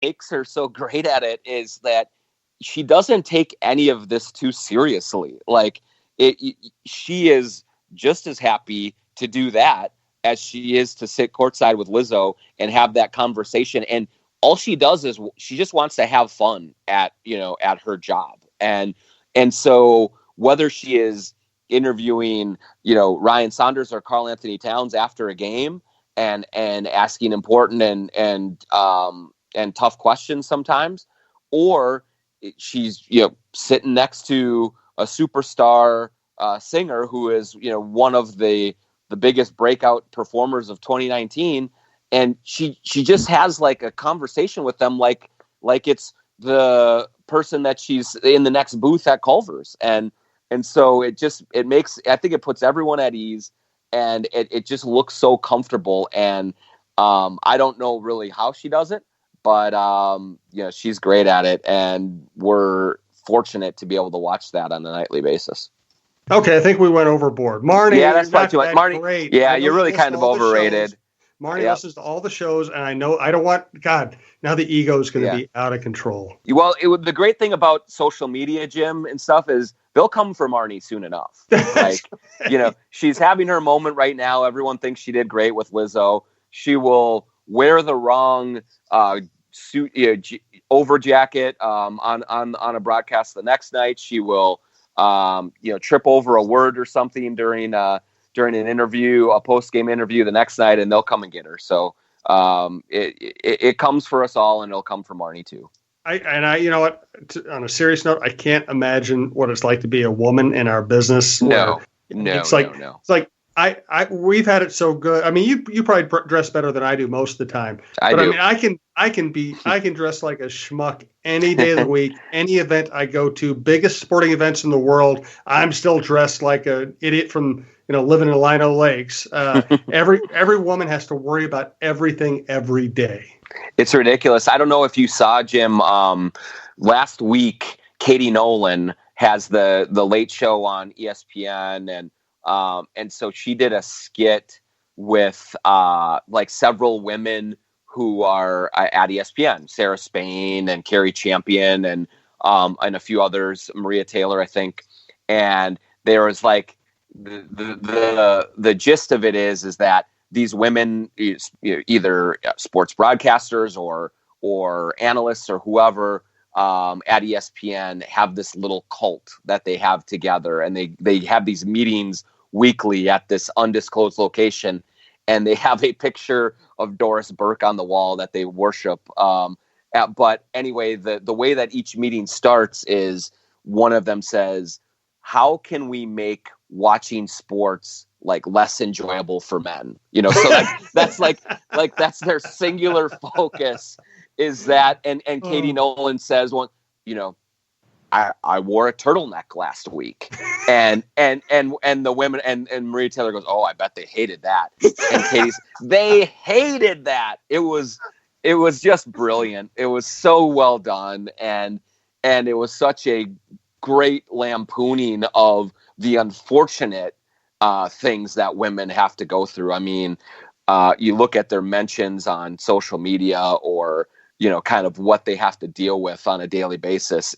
makes her so great at it is that she doesn't take any of this too seriously. Like she is just as happy to do that as she is to sit courtside with Lizzo and have that conversation. And all she does is she just wants to have fun at her job. And so whether she is interviewing, Ryan Saunders or Karl Anthony Towns after a game and asking important and tough questions sometimes, or she's, sitting next to a superstar singer who is, one of the biggest breakout performers of 2019. And she just has like a conversation with them, like it's the person that she's in the next booth at Culver's. And so it makes, I think it puts everyone at ease, and it just looks so comfortable. And I don't know really how she does it, but she's great at it, and we're fortunate to be able to watch that on a nightly basis. Okay, I think we went overboard. Marnie, yeah, that's probably too much. Marnie, great. Yeah, you're really kind of overrated. Marnie listens to all the shows, and I don't want, God, now the ego is going to be out of control. Well, the great thing about social media, Jim, and stuff is they'll come for Marnie soon enough. Like, she's having her moment right now. Everyone thinks she did great with Lizzo. She will wear the wrong suit, over jacket on a broadcast the next night. She will, trip over a word or something during an interview, a post-game interview the next night, and they'll come and get her. So it comes for us all, and it'll come for Marnie too. I you know what, on a serious note, I can't imagine what it's like to be a woman in our business. No. It's like we've had it so good. I mean, you probably dress better than I do most of the time. I mean, I can dress like a schmuck any day of the week, any event I go to, biggest sporting events in the world. I'm still dressed like an idiot from living in Lino Lakes. Every woman has to worry about everything every day. It's ridiculous. I don't know if you saw, Jim, last week, Katie Nolan has the Late Show on ESPN, and so she did a skit with like several women who are at ESPN, Sarah Spain and Carrie Champion and a few others, Maria Taylor, I think. And there was like the gist of it is that these women, either sports broadcasters or analysts or whoever at ESPN, have this little cult that they have together, and they have these meetings weekly at this undisclosed location, and they have a picture of Doris Burke on the wall that they worship. But anyway, the way that each meeting starts is one of them says, "How can we make watching sports like less enjoyable for men?" So that's their singular focus, is that. And Katie Nolan says, "Well, I wore a turtleneck last week," and the women and Maria Taylor goes, "Oh, I bet they hated that." And Katie's, "They hated that." It was just brilliant. It was so well done, and it was such a great lampooning of the unfortunate things that women have to go through. I mean, you look at their mentions on social media, or kind of what they have to deal with on a daily basis.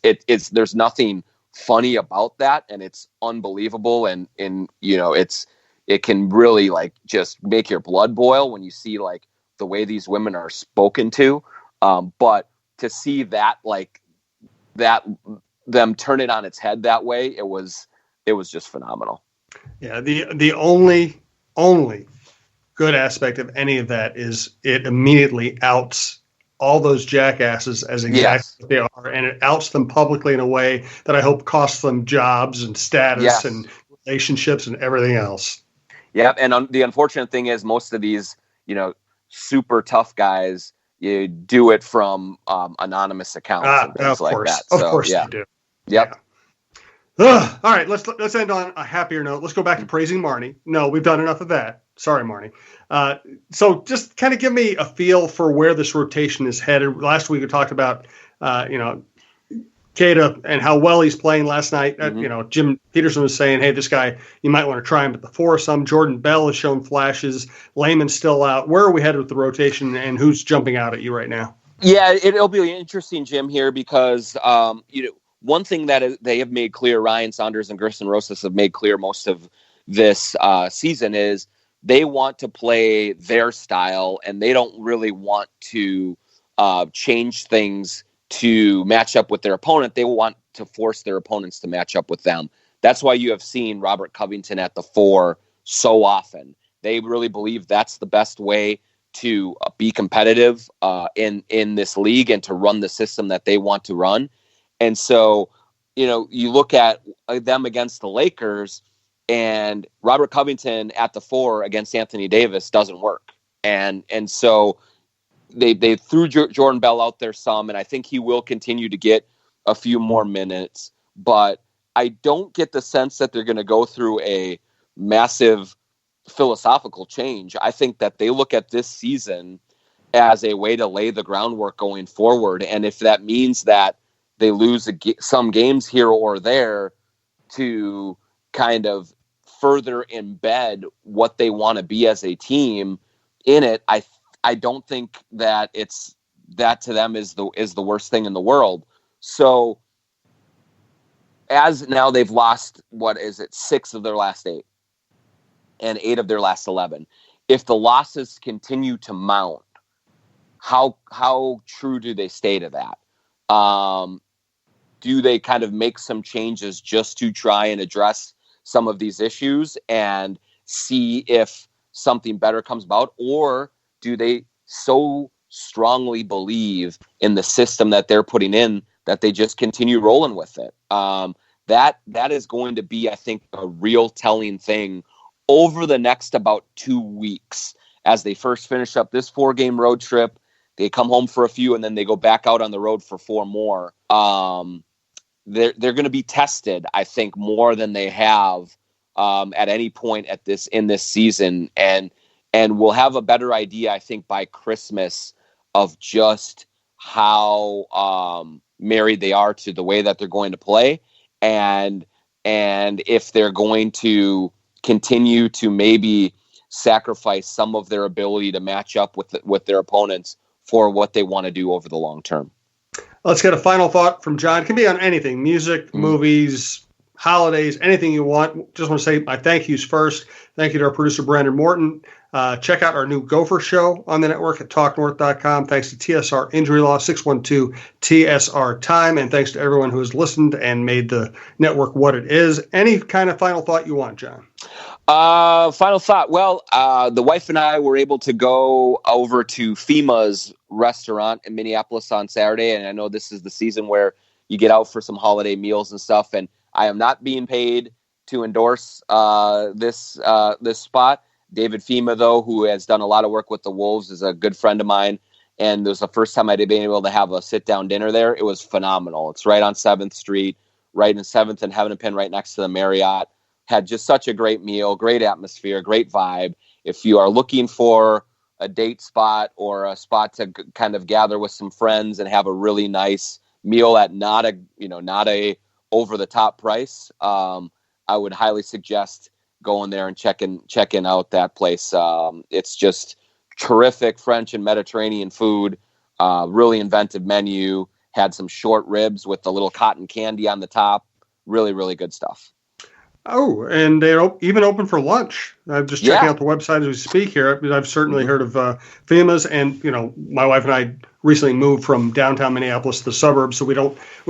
There's nothing funny about that, and it's unbelievable. And it can really like just make your blood boil when you see like the way these women are spoken to. But to see that, like that, them turn it on its head that way, it was just phenomenal. Yeah. The only good aspect of any of that is it immediately outs all those jackasses as exactly what they are, and it outs them publicly in a way that I hope costs them jobs and status and relationships and everything else. Yeah, and the unfortunate thing is most of these, super tough guys, you do it from anonymous accounts and things like that. Of course you do. Yep. Yeah. All right, let's end on a happier note. Let's go back to praising Marnie. No, we've done enough of that. Sorry, Marnie. So just kind of give me a feel for where this rotation is headed. Last week we talked about, Keita and how well he's playing last night. Jim Peterson was saying, hey, this guy, you might want to try him at the foursome. Jordan Bell has shown flashes. Layman's still out. Where are we headed with the rotation, and who's jumping out at you right now? Yeah, it'll be interesting, Jim, here because one thing that they have made clear, Ryan Saunders and Gerson Rosas have made clear most of this season, is they want to play their style and they don't really want to change things to match up with their opponent. They want to force their opponents to match up with them. That's why you have seen Robert Covington at the 4 so often. They really believe that's the best way to be competitive in this league and to run the system that they want to run. And so, you look at them against the Lakers, and Robert Covington at the 4 against Anthony Davis doesn't work. And so they threw Jordan Bell out there some, and I think he will continue to get a few more minutes. But I don't get the sense that they're going to go through a massive philosophical change. I think that they look at this season as a way to lay the groundwork going forward. And if that means that they lose some games here or there to kind of further embed what they want to be as a team in it, I don't think that that to them is the worst thing in the world. So as now they've lost, 6 of their last 8 and 8 of their last 11. If the losses continue to mount, how true do they stay to that? Do they kind of make some changes just to try and address some of these issues and see if something better comes about? Or do they so strongly believe in the system that they're putting in that they just continue rolling with it? That is going to be, I think, a real telling thing over the next about 2 weeks as they first finish up this 4-game road trip. They come home for a few, and then they go back out on the road for 4 more. They're going to be tested, I think, more than they have at any point in this season, and we'll have a better idea, I think, by Christmas of just how married they are to the way that they're going to play, and if they're going to continue to maybe sacrifice some of their ability to match up with their opponents for what they want to do over the long term. Let's get a final thought from Jon. It can be on anything, music, movies, holidays, anything you want. Just want to say my thank yous first. Thank you to our producer, Brandon Morton. Check out our new Gopher show on the network at TalkNorth.com. Thanks to TSR Injury Law, 612-TSR Time. And thanks to everyone who has listened and made the network what it is. Any kind of final thought you want, Jon? Final thought. Well, the wife and I were able to go over to FEMA's restaurant in Minneapolis on Saturday. And I know this is the season where you get out for some holiday meals and stuff. And I am not being paid to endorse this spot. David FEMA, though, who has done a lot of work with the Wolves, is a good friend of mine. And it was the first time I'd been able to have a sit-down dinner there. It was phenomenal. It's right on 7th Street, right in 7th and Heaven and Pin, right next to the Marriott. Had just such a great meal, great atmosphere, great vibe. If you are looking for a date spot or a spot to kind of gather with some friends and have a really nice meal at not a over the top price, I would highly suggest going there and checking out that place. It's just terrific French and Mediterranean food, really inventive menu, had some short ribs with the little cotton candy on the top. Really, really good stuff. Oh, and they're even open for lunch. I'm just checking out the website as we speak here. I've certainly heard of FEMA's, and my wife and I recently moved from downtown Minneapolis to the suburbs, so we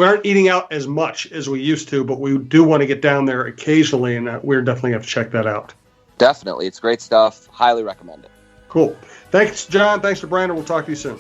aren't eating out as much as we used to, but we do want to get down there occasionally, and we're definitely have to check that out. Definitely, it's great stuff. Highly recommend it. Cool. Thanks, Jon. Thanks to Brandon. We'll talk to you soon.